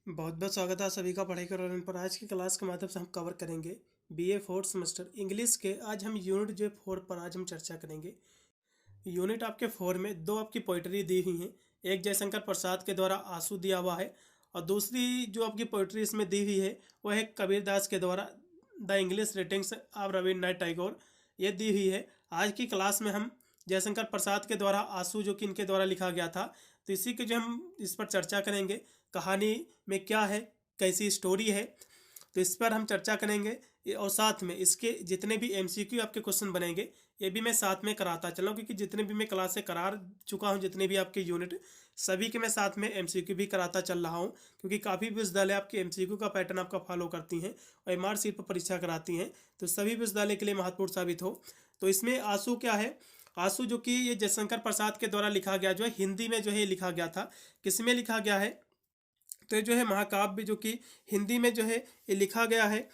बहुत बहुत स्वागत है आप सभी का पढ़ाई कर पर। आज की क्लास के माध्यम से हम कवर करेंगे बीए फोर्थ सेमेस्टर इंग्लिश के। आज हम यूनिट जो 4 पर आज हम चर्चा करेंगे। यूनिट आपके 4 में दो आपकी पोइट्री दी हुई हैं। एक जयशंकर प्रसाद के द्वारा आंसू दिया हुआ है और दूसरी जो आपकी पोइट्री इसमें दी हुई है वह है कबीर दास के द्वारा the English writings of Rabindranath Tagore, ये दी हुई है। आज की क्लास में हम जयशंकर प्रसाद के द्वारा आंसू जो कि इनके द्वारा लिखा गया था, तो इसी के जो हम इस पर चर्चा करेंगे। कहानी में क्या है, कैसी स्टोरी है, तो इस पर हम चर्चा करेंगे। और साथ में इसके जितने भी एमसीक्यू आपके क्वेश्चन बनेंगे ये भी मैं साथ में कराता चला हूँ, क्योंकि जितने भी मैं क्लासें करा चुका हूँ, जितने भी आपके यूनिट सभी के मैं साथ में एमसीक्यू भी कराता चल रहा हूँ, क्योंकि काफ़ी विश्वविद्यालय आपके एमसीक्यू का पैटर्न आपका फॉलो करती हैं और एमआर सीट पर परीक्षा कराती हैं, तो सभी विश्वविद्यालय के लिए महत्वपूर्ण साबित हो। तो इसमें आंसू क्या है, आंसू जो कि ये जयशंकर प्रसाद के द्वारा लिखा गया, जो है हिंदी में जो है लिखा गया था। किस में लिखा गया है, तो ये जो है महाकाव्य जो कि हिंदी में जो है ये लिखा गया है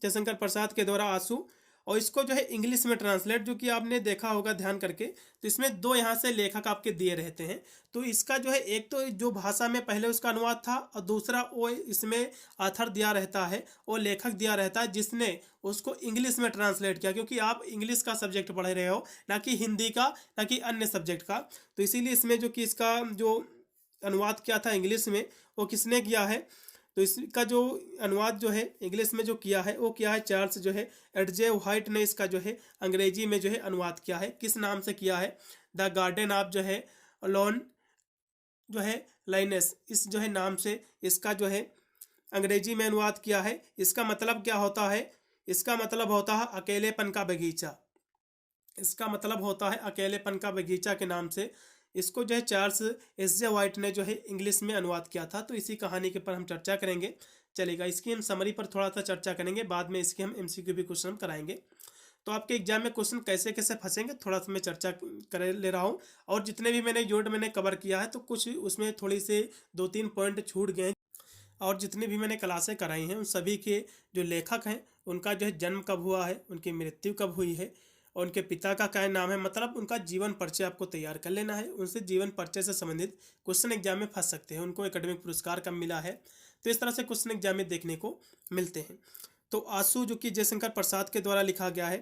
जयशंकर प्रसाद के द्वारा आंसू। और इसको जो है इंग्लिश में ट्रांसलेट जो कि आपने देखा होगा ध्यान करके, तो इसमें दो यहाँ से लेखक आपके दिए रहते हैं। तो इसका जो है एक तो जो भाषा में पहले उसका अनुवाद था और दूसरा वो इसमें आथर दिया रहता है, वो लेखक दिया रहता है जिसने उसको इंग्लिश में ट्रांसलेट किया, क्योंकि आप इंग्लिश का सब्जेक्ट पढ़ रहे हो, ना कि हिंदी का, ना कि अन्य सब्जेक्ट का। तो इसीलिए इसमें जो कि इसका जो अनुवाद किया था इंग्लिश में वो किसने किया है, तो इसका जो अनुवाद जो है इंग्लिश में जो किया है वो किया है चार्ल्स जो है एडजे व्हाइट ने इसका जो है अंग्रेजी में जो है अनुवाद किया है। किस नाम से किया है, द गार्डन ऑफ जो है लॉन जो है लाइनेस, इस जो है नाम से इसका जो है अंग्रेजी में अनुवाद किया है। इसका मतलब क्या होता है, इसका मतलब होता है अकेलेपन का बगीचा। इसका मतलब होता है अकेलेपन का बगीचा के नाम से इसको जो है चार्ल्स एस जे वाइट ने जो है इंग्लिश में अनुवाद किया था। तो इसी कहानी के पर हम चर्चा करेंगे, चलेगा। इसकी हम समरी पर थोड़ा सा चर्चा करेंगे, बाद में इसके हम एमसीक्यू भी क्वेश्चन कराएंगे। तो आपके एग्जाम में क्वेश्चन कैसे कैसे फंसेंगे थोड़ा सा मैं चर्चा कर ले रहा हूँ। और जितने भी मैंने यूनिट मैंने कवर किया है तो कुछ उसमें थोड़ी से 2-3 पॉइंट छूट गए हैं। और जितनी भी मैंने क्लासें कराई हैं उन सभी के जो लेखक हैं उनका जो है जन्म कब हुआ है, उनकी मृत्यु कब हुई है और उनके पिता का क्या नाम है, मतलब उनका जीवन परिचय आपको तैयार कर लेना है। उनसे जीवन परिचय से संबंधित क्वेश्चन एग्जाम में फंस सकते हैं, उनको एकेडमिक पुरस्कार कब मिला है, तो इस तरह से क्वेश्चन एग्जाम में देखने को मिलते हैं। तो आंसू जो कि जयशंकर प्रसाद के द्वारा लिखा गया है,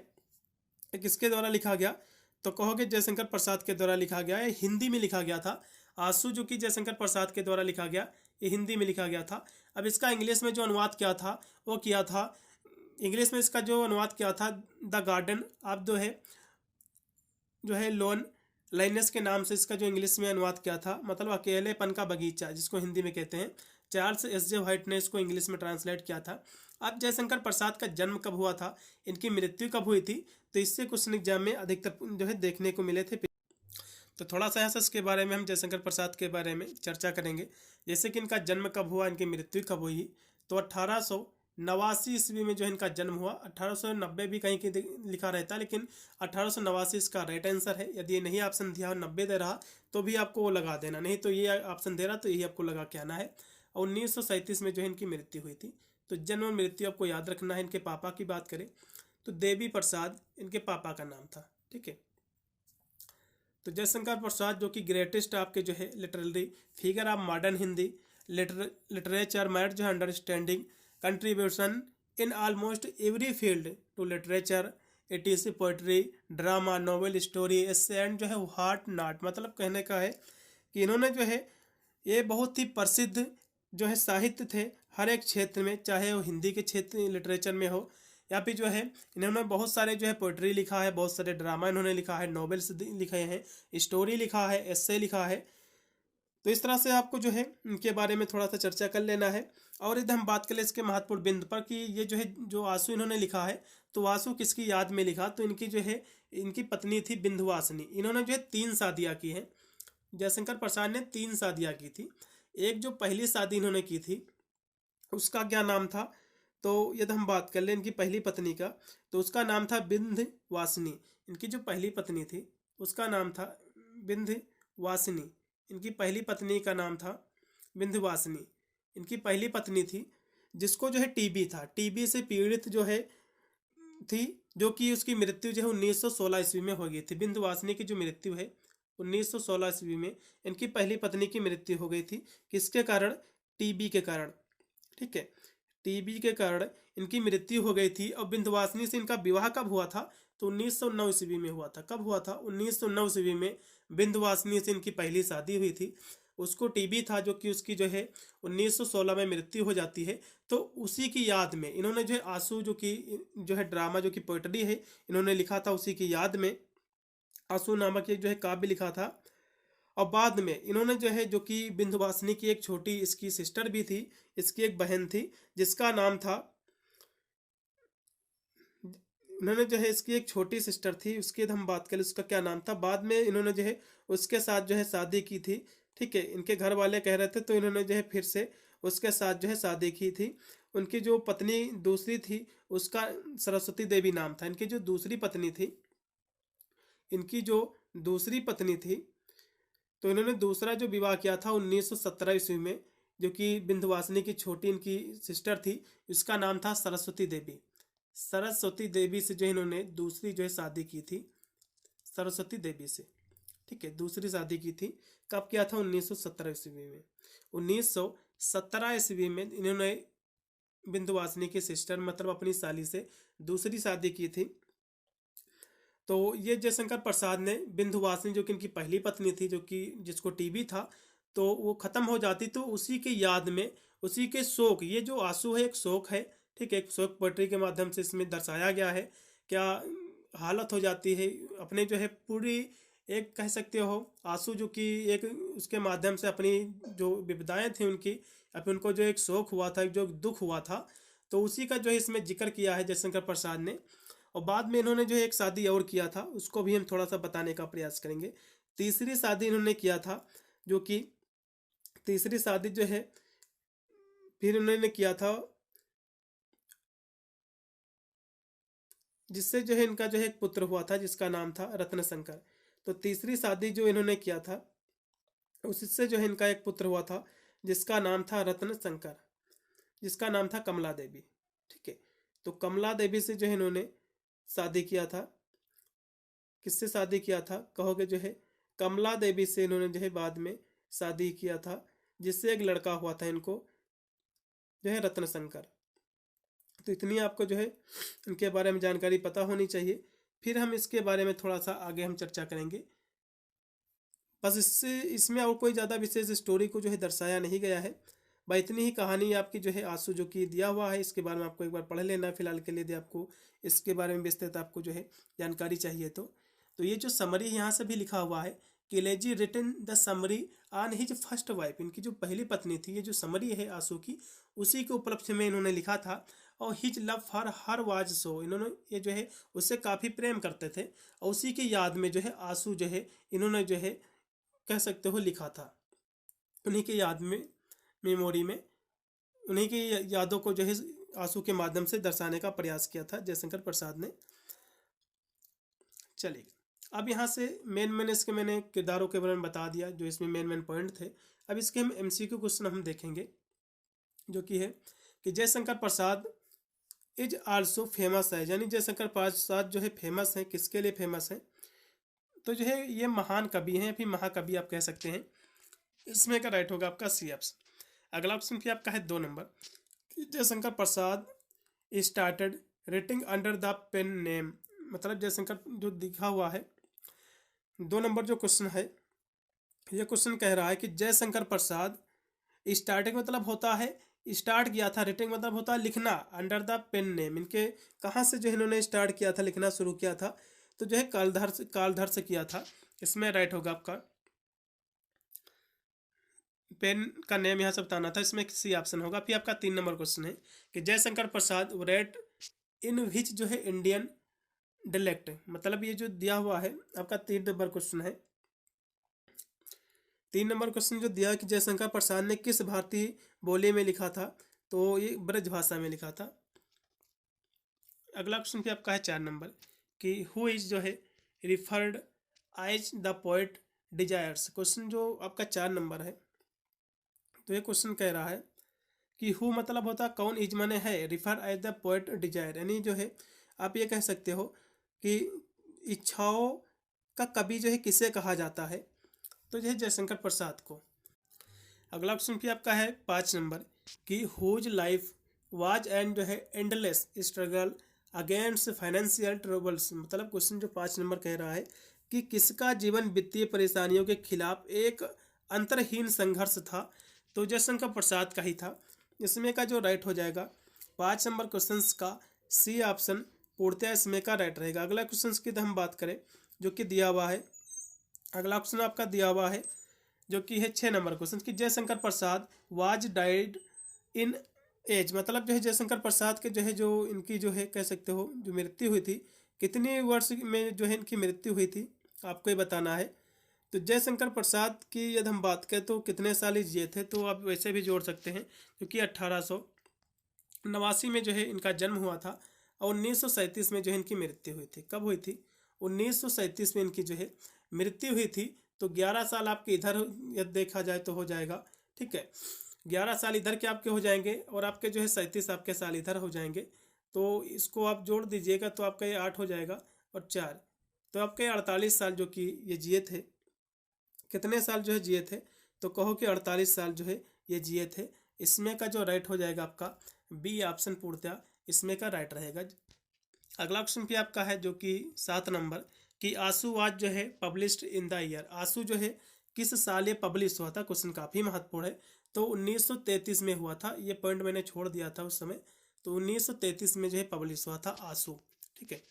किसके द्वारा लिखा गया, तो कहोगे जयशंकर प्रसाद के द्वारा लिखा गया है, हिंदी में लिखा गया था। आंसू जो कि जयशंकर प्रसाद के द्वारा लिखा गया, ये हिंदी में लिखा गया था। अब इसका इंग्लिश में जो अनुवाद किया था वो किया था, इंग्लिश में इसका जो अनुवाद किया था द गार्डन आप जो है लॉन लाइनेस के नाम से इसका जो इंग्लिश में अनुवाद किया था, मतलब अकेलेपन का बगीचा जिसको हिंदी में कहते हैं। चार्ल्स एस जे व्हाइट ने इसको इंग्लिश में ट्रांसलेट किया था। अब जयशंकर प्रसाद का जन्म कब हुआ था, इनकी मृत्यु कब हुई थी, तो इससे क्वेश्चन एग्जाम में अधिकतर जो है देखने को मिले थे। तो थोड़ा सा यहाँ से इसके बारे में हम जयशंकर प्रसाद के बारे में चर्चा करेंगे, जैसे कि इनका जन्म कब हुआ, इनकी मृत्यु कब हुई। तो 1889 ईस्वी में जो इनका जन्म हुआ। 1890 भी कहीं लिखा रहता है, लेकिन 1889 इसका राइट आंसर है। यदि ये नहीं ऑप्शन दिया और 90 दे रहा तो भी आपको वो लगा देना, नहीं तो ये ऑप्शन दे रहा तो यही आपको लगा के आना है। और 1937 में जो है इनकी मृत्यु हुई थी। तो जन्म और मृत्यु आपको याद रखना है। इनके पापा की बात करें तो देवी प्रसाद इनके पापा का नाम था, ठीक है। तो जयशंकर प्रसाद जो कि ग्रेटेस्ट आपके जो है literary figure of modern Hindi literature मैट जो है understanding contribution in almost every field to literature, it is poetry, drama, novel, story, essay and जो है व्हाट नॉट। मतलब कहने का है कि इन्होंने जो है ये बहुत ही प्रसिद्ध जो है साहित्य थे हर एक क्षेत्र में, चाहे वो हिंदी के क्षेत्र लिटरेचर में हो या फिर जो है इन्होंने बहुत सारे जो है पोइट्री लिखा है, बहुत सारे ड्रामा इन्होंने लिखा है, नॉवेल्स लिखे हैं, स्टोरी लिखा है, एस्से लिखा है। तो इस तरह से आपको जो है इनके बारे में थोड़ा सा चर्चा कर लेना है। और यदि हम बात करें इसके महत्वपूर्ण बिंदु पर कि ये जो है जो आंसू इन्होंने लिखा है, तो आंसू किसकी याद में लिखा, तो इनकी जो है इनकी पत्नी थी बिंधुवासिनी। इन्होंने जो है 3 शादियाँ की हैं। जयशंकर प्रसाद ने 3 शादियाँ की थी। एक जो पहली शादी इन्होंने की थी उसका क्या नाम था, तो यदि हम बात कर लें इनकी पहली पत्नी का, तो उसका नाम था बिंध्यवासिनी। इनकी जो पहली पत्नी थी उसका नाम था बिंध्यवासिनी। इनकी पहली पत्नी का नाम था बिंध्यवासिनी। इनकी पहली पत्नी थी जिसको जो है टीबी था, टीबी से पीड़ित जो है थी, जो कि उसकी मृत्यु जो है 1916 ईस्वी में हो गई थी। बिंध्यवासिनी की जो मृत्यु है 1916 ईस्वी में इनकी पहली पत्नी की मृत्यु हो गई थी। किसके कारण, टीबी के कारण। ठीक है, टीबी के कारण इनकी मृत्यु हो गई थी। और विंध्यवासिनी से इनका विवाह कब हुआ था? तो 1909 ईस्वी में हुआ था। कब हुआ था? 1909 ईस्वी में विंध्यवासिनी से इनकी पहली शादी हुई थी। उसको टीबी था, जो कि उसकी जो है 1916 में मृत्यु हो जाती है। तो उसी की याद में इन्होंने जो है आंसू, जो है ड्रामा, जो कि पोएट्री है, इन्होंने लिखा था। उसी की याद में आंसू नामक एक जो है काव्य लिखा था। और बाद में इन्होंने जो है, जो कि विंध्यवासिनी की एक छोटी इसकी सिस्टर भी थी, इसकी एक बहन थी जिसका नाम था, इन्होंने जो है इसकी एक छोटी सिस्टर थी, उसकी हम बात करें उसका क्या नाम था। बाद में इन्होंने जो है उसके साथ जो है शादी की थी। ठीक है, इनके घर वाले कह रहे थे तो इन्होंने जो है फिर से उसके साथ जो है शादी की थी। उनकी जो पत्नी दूसरी थी उसका सरस्वती देवी नाम था। इनकी जो दूसरी पत्नी थी, इनकी जो दूसरी पत्नी थी, तो इन्होंने दूसरा जो विवाह किया था 1917 ईस्वी में, जो कि विंध्यवासिनी की छोटी इनकी सिस्टर थी, इसका नाम था सरस्वती देवी। सरस्वती देवी से जो इन्होंने दूसरी जो है शादी की थी, सरस्वती देवी से। ठीक है, दूसरी शादी की थी। कब किया था? 1917 ईस्वी में। 1917 ईस्वी में इन्होंने विंध्यवासिनी की सिस्टर, मतलब अपनी साली से दूसरी शादी की थी। तो ये जयशंकर प्रसाद ने विंध्यवासिनी, जो कि इनकी पहली पत्नी थी, जो कि जिसको टीबी था, तो वो खत्म हो जाती, तो उसी की याद में, उसी के शोक, ये जो आंसू है एक शोक है। ठीक है, एक शोक पोएट्री के माध्यम से इसमें दर्शाया गया है। क्या हालत हो जाती है अपने जो है पूरी, एक कह सकते हो आंसू, जो कि एक उसके माध्यम से अपनी जो विपदाएं थी उनकी, अब उनको जो एक शोक हुआ था, जो दुख हुआ था, तो उसी का जो है इसमें जिक्र किया है जयशंकर प्रसाद ने। और बाद में इन्होंने जो है एक शादी और किया था, उसको भी हम थोड़ा सा बताने का प्रयास करेंगे। तीसरी शादी इन्होंने किया था, जो कि तीसरी शादी जो है फिर इन्होंने किया था, जिससे जो है इनका जो है एक पुत्र हुआ था जिसका नाम था रत्न शंकर। तो तीसरी शादी जो इन्होंने किया था, उससे जो है इनका एक पुत्र हुआ था जिसका नाम था रत्न शंकर, जिसका नाम था कमला देवी। ठीक है, तो कमला देवी से जो है इन्होंने शादी किया था। किससे शादी किया था कहोगे? जो है कमला देवी से इन्होंने जो है बाद में शादी किया था, जिससे एक लड़का हुआ था इनको, जो है रत्न शंकर। तो इतनी आपको जो है इनके बारे में जानकारी पता होनी चाहिए। फिर हम इसके बारे में थोड़ा सा आगे हम चर्चा करेंगे। बस इससे इसमें और कोई ज़्यादा विशेष स्टोरी को जो है दर्शाया नहीं गया है। भाई इतनी ही कहानी आपकी जो है आंसू, जो कि दिया हुआ है, इसके बारे में आपको एक बार पढ़ लेना फिलहाल के लिए, यदि आपको इसके बारे में विस्तृत आपको जो है जानकारी चाहिए तो ये जो समरी यहाँ से भी लिखा हुआ है, किलेजी written the summary on his first wife, इनकी जो पहली पत्नी थी, ये जो समरी है आंसू की, उसी के उपलक्ष्य में इन्होंने लिखा था। और his love for her was so, इन्होंने ये जो है उससे काफ़ी प्रेम करते थे। और उसी की याद में जो है आंसू जो है इन्होंने जो है कह सकते हो लिखा था। उन्हीं की याद में, मेमोरी में, उन्हीं की यादों को जो है आंसू के माध्यम से दर्शाने का प्रयास किया था जयशंकर प्रसाद ने। चलिए, अब यहाँ से मेन इसके मैंने किरदारों के बारे में बता दिया, जो इसमें मेन पॉइंट थे। अब इसके हम एमसीक्यू क्वेश्चन हम देखेंगे, जो कि है कि Jaishankar Prasad is also famous है, यानी जयशंकर प्रसाद जो है फेमस है, किसके लिए फेमस है? तो जो है ये महान कवि हैं, या फिर महाकवि आप कह सकते हैं। इसमें का राइट होगा आपका सी ऑप्शन। अगला ऑप्शन फिर आपका है 2 नंबर, Jaishankar Prasad started writing under the pen name, मतलब जयशंकर जो लिखा हुआ है। 2 नंबर जो क्वेश्चन है, ये क्वेश्चन कह रहा है कि जयशंकर प्रसाद स्टार्टिंग मतलब होता है स्टार्ट किया था, रेटिंग मतलब होता है लिखना, अंडर द पेन नेम, इनके कहाँ से जो इन्होंने स्टार्ट किया था, लिखना शुरू किया था? तो जो है कालधर से किया था। इसमें राइट होगा आपका, पेन का नेम यहाँ से बताना था, इसमें सी ऑप्शन होगा। फिर आपका 3 नंबर क्वेश्चन है कि जयशंकर प्रसाद रेट इन विच जो है इंडियन डिलेक्ट, मतलब ये जो दिया हुआ है आपका 3 नंबर क्वेश्चन है। 3 नंबर क्वेश्चन जो दिया कि जयशंकर प्रसाद ने किस भारतीय बोली में लिखा था, तो ये ब्रज भाषा में लिखा था। अगला क्वेश्चन भी आपका है 4 नंबर कि हु इज जो है referred as the poet desires, question जो आपका 4 नंबर है। तो ये क्वेश्चन कह रहा है कि हु मतलब होता कौन, इज माने है, refer as the poet desire, यानी जो है आप ये कह सकते हो कि इच्छाओं का कवि जो है किसे कहा जाता है? तो जो है जयशंकर प्रसाद को। अगला क्वेश्चन भी आपका है 5 नंबर कि हुज लाइफ वाज एंड जो है endless struggle against financial troubles. मतलब क्वेश्चन जो 5 नंबर कह रहा है कि किसका जीवन वित्तीय परेशानियों के खिलाफ एक अंतरहीन संघर्ष था। तो जयशंकर प्रसाद का ही था। इसमें का जो राइट हो जाएगा 5 नंबर क्वेश्चन का सी ऑप्शन पूर्णतः इसमें का राइट रहेगा। अगला क्वेश्चन की हम बात करें जो कि दिया हुआ है, अगला क्वेश्चन आपका दिया हुआ है जो कि है 6 नंबर क्वेश्चन कि Jaishankar Prasad was died in as. मतलब जो है जयशंकर प्रसाद के जो इनकी जो है कह सकते हो जो मृत्यु हुई थी, कितनी वर्ष में जो है इनकी मृत्यु हुई थी आपको ये बताना है। तो जयशंकर प्रसाद की यदि हम बात करें तो कितने साल ही जिए थे, तो आप वैसे भी जोड़ सकते हैं क्योंकि 1889 में जो है इनका जन्म हुआ था और 1937 में जो है इनकी मृत्यु हुई थी। कब हुई थी? 1937 में इनकी जो है मृत्यु हुई थी। तो 11 साल आपके इधर यदि देखा जाए तो हो जाएगा, ठीक है। 11 साल इधर के आपके हो जाएंगे और आपके जो है 37 आपके साल इधर हो जाएंगे। तो इसको आप जोड़ दीजिएगा तो आपका ये 8 हो जाएगा और 4, तो आपके 48 साल जो कि ये जिए थे। कितने साल जो है जिए थे? तो कहो कि 48 साल जो है ये जिए थे। इसमें का जो राइट हो जाएगा आपका बी ऑप्शन पूर्णतः इसमें का राइट रहेगा। अगला क्वेश्चन भी आपका है जो कि 7 नंबर कि आंसू आज जो है पब्लिश्ड इन द ईयर। आंसू जो है किस साल ये पब्लिश हुआ था? क्वेश्चन काफ़ी महत्वपूर्ण है। तो 1933 में हुआ था। ये पॉइंट मैंने छोड़ दिया था उस समय। तो 1933 में जो है पब्लिश हुआ था आंसू, ठीक है।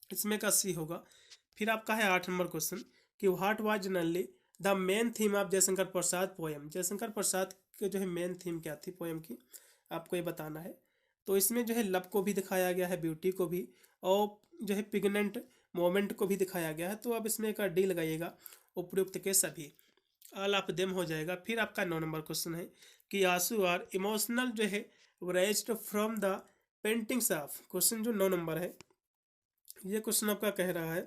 इसमें का सी होगा। फिर आपका है 8 नंबर क्वेश्चन कि what was generally the main theme of Jaishankar Prasad poem. Jaishankar Prasad के जो है मेन थीम क्या थी पोएम की, आपको ये बताना है। तो इसमें जो है लव को भी दिखाया गया है, ब्यूटी को भी, और जो है पिगनेंट मोमेंट को भी दिखाया गया है। तो अब इसमें का डी लगाइएगा उपयुक्त के सभी, ऑल ऑफ देम हो जाएगा। फिर आपका 9 नंबर क्वेश्चन है कि आंसू आर इमोशनल जो है raised from the paintings of. Question जो 9 नंबर है ये क्वेश्चन आपका कह रहा है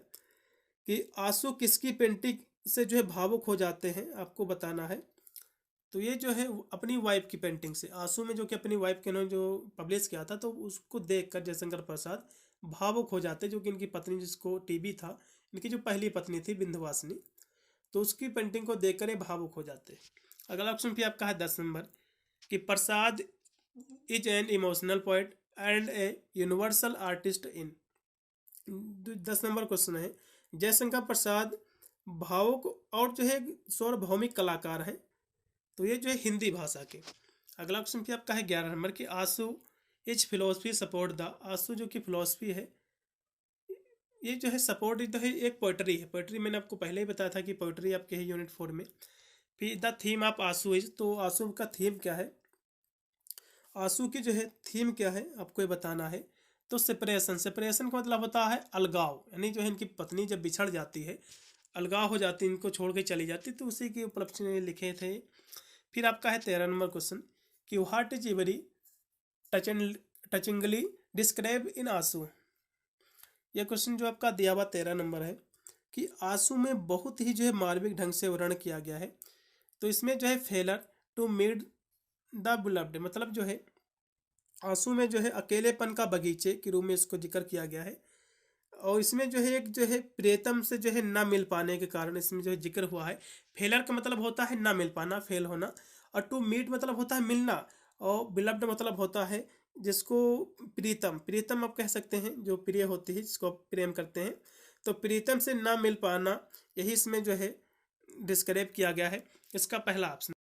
कि आंसू किसकी पेंटिंग से जो है भावुक हो जाते हैं, आपको बताना है। तो ये जो है अपनी वाइफ की पेंटिंग से, आंसू में जो कि अपनी वाइफ के ने जो पब्लिश किया था, तो उसको देखकर जयशंकर प्रसाद भावुक हो जाते, जो कि इनकी पत्नी जिसको टीबी था, इनकी जो पहली पत्नी थी विंध्यवासिनी, तो उसकी पेंटिंग को देखकर ये भावुक हो जाते। अगला ऑप्शन भी आपका है 10 नंबर कि Prasad is an emotional poet and a universal artist in. 10 number question है जयशंकर प्रसाद भावुक और जो है सार्वभौमिक कलाकार हैं। तो ये जो है हिंदी भाषा के। अगला क्वेश्चन भी आपका है 11 नंबर कि Aansu is philosophy support the. आंसू जो कि फिलोसफी है, ये जो है सपोर्ट जो है एक पोइट्री है। पोइट्री मैंने आपको पहले ही बताया था कि पोइट्री आपके है यूनिट 4 में। फिर द थीम ऑफ आंसू इज, तो आंसू का थीम क्या है? आंसू की जो है थीम क्या है आपको ये बताना है। तो सेपरेशन, सेपरेशन का मतलब होता है अलगाव, यानी जो है इनकी पत्नी जब बिछड़ जाती है, अलगाव हो जाती है, इनको छोड़ के चली जाती, तो उसी के उपलक्ष्य में लिखे थे। फिर आपका है 13 नंबर क्वेश्चन कि what is very touchingly describe in Aansu. यह क्वेश्चन जो आपका दिया हुआ 13 नंबर है कि आंसू में बहुत ही जो है मार्मिक ढंग से वर्णन किया गया है। तो इसमें जो है failure to meet the beloved, मतलब जो है आंसू में जो है अकेलेपन का बगीचे के रूप में इसको जिक्र किया गया है। और इसमें जो है एक जो है प्रियतम से जो है ना मिल पाने के कारण इसमें जो है जिक्र हुआ है। फेलर का मतलब होता है ना मिल पाना, फेल होना, और टू मीट मतलब होता है मिलना, और बिलव्ड मतलब होता है जिसको प्रीतम, प्रीतम आप कह सकते हैं जो प्रिय होती है, जिसको आप प्रेम करते हैं। तो प्रीतम से ना मिल पाना, यही इसमें जो है डिस्क्राइब किया गया है, इसका पहला ऑप्शन।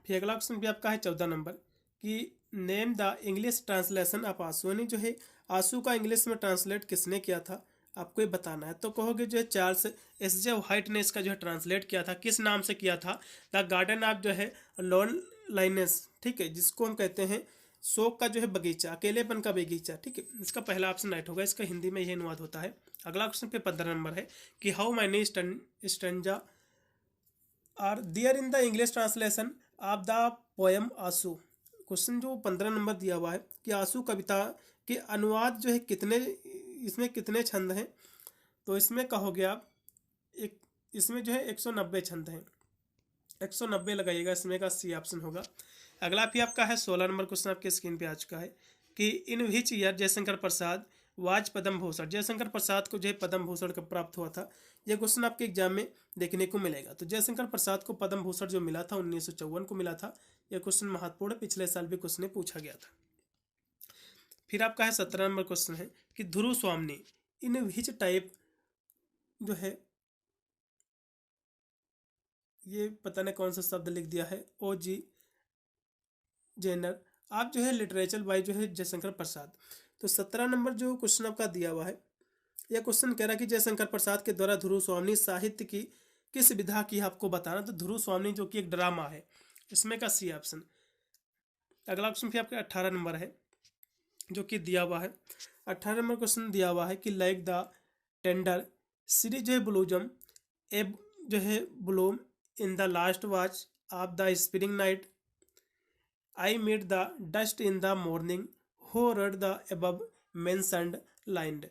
फिर अगला ऑप्शन भी आपका है 14 नंबर कि name the English translation of आंसू, यानी जो है आंसू का इंग्लिश में ट्रांसलेट किसने किया था, आपको ये बताना है। तो कहोगे जो है चार्ल्स एस.जे. व्हाइट ने इसका जो है ट्रांसलेट किया था। किस नाम से किया था? द गार्डन ऑफ जो है लॉन लाइनेस, ठीक है, जिसको हम कहते हैं शोक का जो है बगीचा, अकेलेपन का बगीचा, ठीक है। इसका पहला ऑप्शन राइट होगा, इसका हिंदी में यह अनुवाद होता है। अगला क्वेश्चन पे 15 नंबर है कि how many stanza are there in the English translation of the poem Aansu. Question जो 15 नंबर दिया हुआ है कि आंसू कविता के अनुवाद जो है कितने, इसमें कितने छंद हैं? तो इसमें कहोगे आप एक, इसमें जो है 190 छंद हैं, 190 लगाइएगा, इसमें का सी ऑप्शन होगा। अगला भी आपका है 16 नंबर क्वेश्चन आपके स्क्रीन पे आ चुका है कि in which year Jaishankar Prasad was Padma Bhushan, Jaishankar Prasad को जो है पद्म भूषण का प्राप्त हुआ था। यह क्वेश्चन आपके एग्जाम में देखने को मिलेगा। तो जयशंकर प्रसाद को पद्म भूषण जो मिला था 1954 को मिला था। यह क्वेश्चन महत्वपूर्ण है, पिछले साल भी क्वेश्चन पूछा गया था। फिर आपका है 17 नंबर क्वेश्चन है कि ध्रुव स्वामी इन विच टाइप जो है, ये पता नहीं कौन सा शब्द लिख दिया है, ओ जी जेनर, आप जो है लिटरेचर बाय जो है जयशंकर प्रसाद। तो 17 नंबर जो क्वेश्चन आपका दिया हुआ है, यह क्वेश्चन कह रहा है कि जयशंकर प्रसाद के द्वारा ध्रुव स्वामी साहित्य की किस विधा की आपको बताना। तो ध्रुव स्वामी जो कि एक ड्रामा है, इसमें का सी ऑप्शन। अगला क्वेश्चन फिर आपका 18 नंबर है जो कि दिया हुआ है। 18 नंबर क्वेश्चन दिया हुआ है कि लाइक द टेंडर सीरीज जो है ब्लूजम एब जो है bloom in the last watch of the spring night, I met the dust in the morning, हो रड द एबव मेंशन्ड लाइन।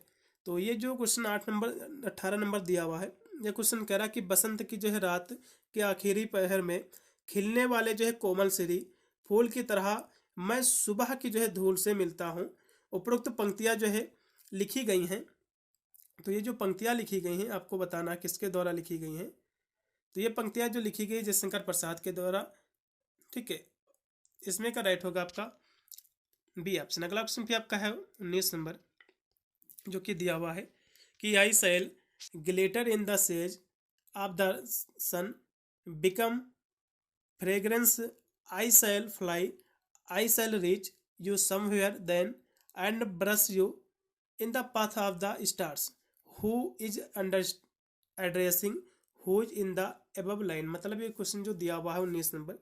तो ये जो क्वेश्चन 18 नंबर दिया हुआ है, ये क्वेश्चन कह रहा कि बसंत की जो है रात के आखिरी पहर में खिलने वाले जो है कोमल श्री फूल की तरह मैं सुबह की जो है धूल से मिलता हूँ। उपरोक्त पंक्तियाँ जो है लिखी गई हैं। तो ये जो पंक्तियाँ लिखी गई हैं आपको बताना किसके द्वारा लिखी गई हैं। तो ये पंक्तियाँ जो लिखी गई जयशंकर प्रसाद के द्वारा, ठीक है। इसमें का राइट होगा आपका बी ऑप्शन। अगला ऑप्शन भी आपका है 19 नंबर जो कि दिया हुआ है कि I shall glitter in the rays of the sun become fragrance, I shall fly, I shall reach you somewhere then and brush you in the path of the stars, who is under addressing who is in the above line. मतलब ये question जो दिया हुआ है 19 number,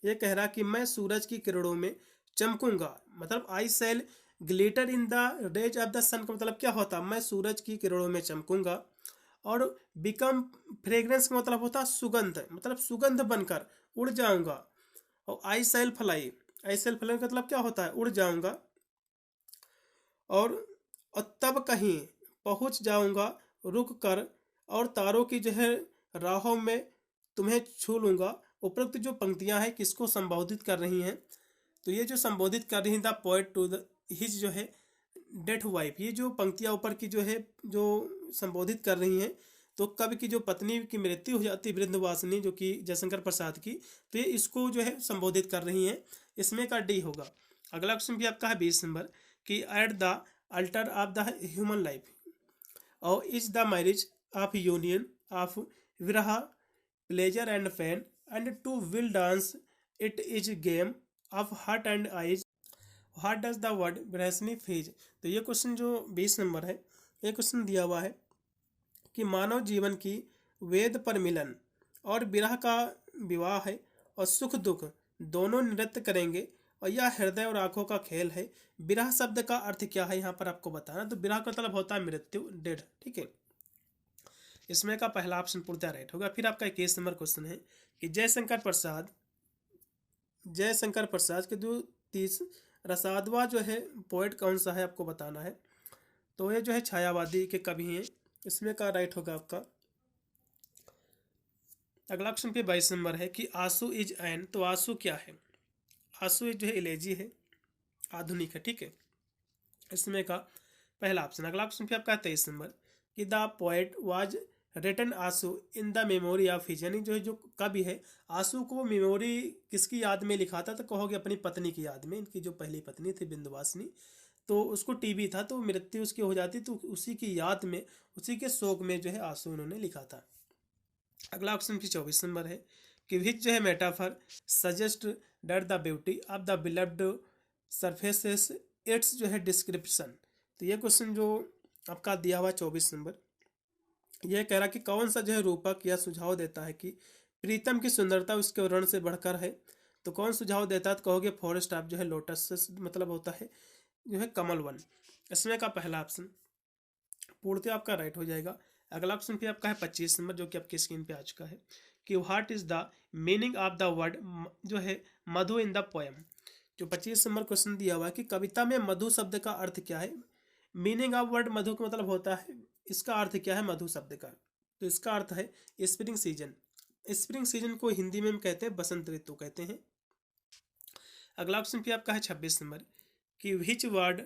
ये कह रहा कि मैं सूरज की किरणों में चमकूंगा। मतलब I shall glitter in the rays of the sun का मतलब क्या होता है, मैं सूरज की किरणों में चमकूंगा। और बिकम फ्रेग्रेंस का मतलब होता है सुगंध, मतलब सुगंध बनकर उड़ जाऊंगा। और आई shall fly, I shall fly का मतलब क्या होता है, उड़ जाऊंगा। और तब कहीं पहुंच जाऊंगा रुक कर, और तारों की जो है राहों में तुम्हें छू लूंगा। उपरोक्त जो पंक्तियां हैं किसको संबोधित कर रही हैं, तो ये जो संबोधित कर रही हैं the poet to the his जो है डेथ वाइफ। ये जो पंक्तियां ऊपर की जो है जो संबोधित कर रही हैं, तो कवि की जो पत्नी की मृत्यु हो जाती है वृंदवासिनी जो कि जयशंकर प्रसाद की, तो ये इसको जो है संबोधित कर रही हैं। इसमें का डी होगा। अगला क्वेश्चन भी आपका है 20 नंबर कि at the altar of the human life और is the marriage of union of विरह pleasure and pain and two will dance it is game of heart and eyes, what does the word ब्रहसनी फेज। तो ये question जो 20 number है, ये question दिया हुआ है कि मानव जीवन की वेद पर मिलन और विरह का विवाह है, और सुख दुख दोनों नृत्य करेंगे, और यह हृदय और आंखों का खेल है। विरह शब्द का अर्थ क्या है यहाँ पर आपको बताना। तो विरह का मतलब होता है मृत्यु, डेड, ठीक है। इसमें का पहला ऑप्शन पूर्णतः राइट होगा। फिर आपका 21 नंबर क्वेश्चन है कि जयशंकर प्रसाद के जो 30 रसादवा जो है पोएट कौन सा है आपको बताना है। तो ये जो है छायावादी के कवि हैं। इसमें का राइट होगा आपका। अगला ऑप्शन पे 22 नंबर है कि आंसू इज एन। तो आंसू क्या है, आंसू जो है इलेजी है, आधुनिक है, ठीक है। इसमें का पहला ऑप्शन। अगला ऑप्शन पे आपका 23 नंबर कि द पोएट वाज रिटन आंसू in the memory of his, यानी जो कवि है आंसू को मेमोरी किसकी याद में लिखा था, तो कहोगे अपनी पत्नी की याद में। इनकी जो पहली पत्नी थी बिंदुवासिनी, तो उसको टीबी था, तो मृत्यु उसकी हो जाती, तो उसी की याद में, उसी के शोक में जो है आंसू उन्होंने लिखा था। अगला ऑप्शन भी 24 नंबर है कि विच जो है metaphor suggest that the beauty of the beloved surfaces its जो है डिस्क्रिप्शन। तो ये क्वेश्चन जो आपका दिया हुआ 24 नंबर, यह कह रहा कि कौन सा जो है रूपक या सुझाव देता है कि प्रीतम की सुंदरता उसके वर्ण से बढ़कर है। तो कौन सुझाव देता है, तो कहोगे फॉरेस्ट ऑफ जो है लोटस से मतलब होता है जो है कमल वन। इसमें का पहला ऑप्शन पूर्णतः आपका राइट हो जाएगा। अगला ऑप्शन पे आपका है 25 नंबर जो कि आपकी स्क्रीन पे आ चुका है कि what is the meaning of the word जो है मधु इन द पोएम। जो 25 नंबर क्वेश्चन दिया हुआ है कि कविता में मधु शब्द का अर्थ क्या है। मीनिंग ऑफ वर्ड मधु का मतलब होता है, इसका अर्थ क्या है मधु शब्द का। तो इसका अर्थ है स्प्रिंग सीजन। स्प्रिंग सीजन को हिंदी में हम कहते हैं बसंत ऋतु कहते हैं। अगला ऑप्शन पे आपका है 26 नंबर कि विच वर्ड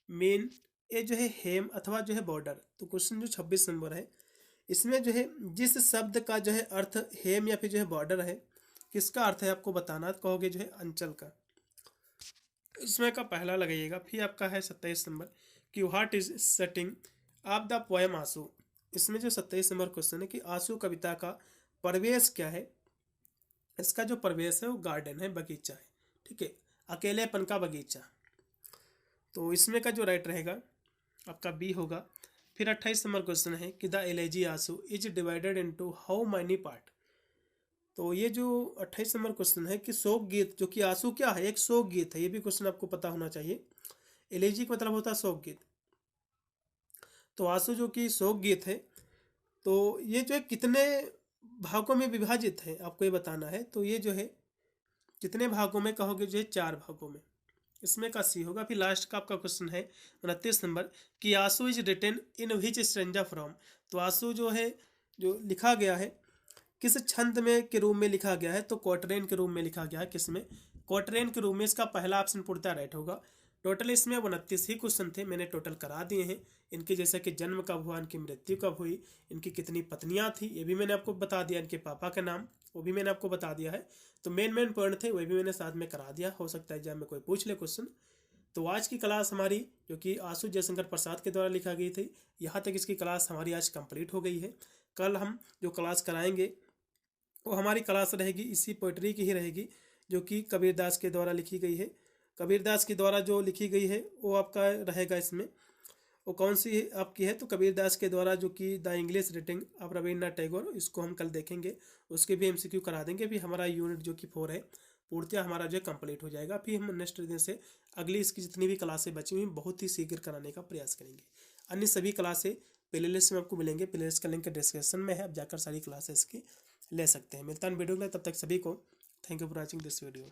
मीन ये जो है हेम अथवा जो है बॉर्डर। तो क्वेश्चन जो 26 नंबर है इसमें जो है जिस शब्द का जो है अर्थ हेम या फिर जो है बॉर्डर है, किसका अर्थ है आपको बताना। तो कहोगे जो है अंचल का। इसमें का पहला लगाइएगा। फिर आपका है 27 नंबर कि what is setting of the poem आंसू। इसमें जो 27 नंबर क्वेश्चन है कि आंसू कविता का परिवेश क्या है। इसका जो परिवेश है वो गार्डन है, बगीचा है। ठीक है, अकेलेपन का बगीचा। तो इसमें का जो राइट रहेगा आपका बी होगा। फिर 28 नंबर क्वेश्चन है कि द एलेजी आंसू is divided into how many part. तो ये जो 28 नंबर क्वेश्चन है कि शोक गीत, जो कि आंसू क्या है, एक शोक गीत है। ये भी क्वेश्चन आपको पता होना चाहिए। एलेजी का मतलब होता है शोक गीत। तो आंसू जो कि शोक गीत है, तो ये जो है कितने भागों में विभाजित है आपको ये बताना है। तो ये जो है कितने भागों में कहोगे, जो है 4 भागों में। इसमें का सी होगा। फिर लास्ट का आपका क्वेश्चन है 29 नंबर कि Aansu is written in which stanza form. तो आंसू जो है जो लिखा गया है किस छंद में के रूप में लिखा गया है। तो क्वार्टरेन के रूप में लिखा गया है। किसमें, क्वार्टरेन के रूप में। इसका पहला ऑप्शन पूर्णतः राइट होगा। टोटल इसमें 29 ही क्वेश्चन थे, मैंने टोटल करा दिए हैं। इनके जैसे कि जन्म कब हुआ, इनकी मृत्यु कब हुई, इनकी कितनी पत्नियां थी, ये भी मैंने आपको बता दिया। इनके पापा का नाम वो भी मैंने आपको बता दिया है। तो मेन पॉइंट थे वही भी मैंने साथ में करा दिया। हो सकता है एग्जाम में कोई पूछ ले क्वेश्चन। तो आज की क्लास हमारी जो कि आंसू जयशंकर प्रसाद के द्वारा लिखा गई थी, यहाँ तक इसकी क्लास हमारी आज कंप्लीट हो गई है। कल हम जो क्लास कराएंगे वो हमारी क्लास रहेगी इसी पोइट्री की ही रहेगी, जो कि कबीरदास के द्वारा लिखी गई है। कबीरदास के द्वारा जो लिखी गई है वो आपका रहेगा इसमें। वो कौन सी आपकी है, तो कबीरदास के द्वारा जो कि the English reading of Rabindranath Tagore, इसको हम कल देखेंगे। उसके भी एमसीक्यू करा देंगे। फिर हमारा यूनिट जो कि 4 है पूर्णतः हमारा जो है कंप्लीट हो जाएगा। फिर हम नेक्स्ट दिन से अगली इसकी जितनी भी क्लासें बची हुई बहुत ही शीघ्र कराने का प्रयास करेंगे। अन्य सभी क्लासें प्लेलिस्ट में आपको मिलेंगे। प्लेलिस्ट का लिंक डिस्क्रिप्शन में है, आप जाकर सारी क्लासेस की ले सकते हैं। मिलता है वीडियो में, तब तक सभी को thank you for watching this video.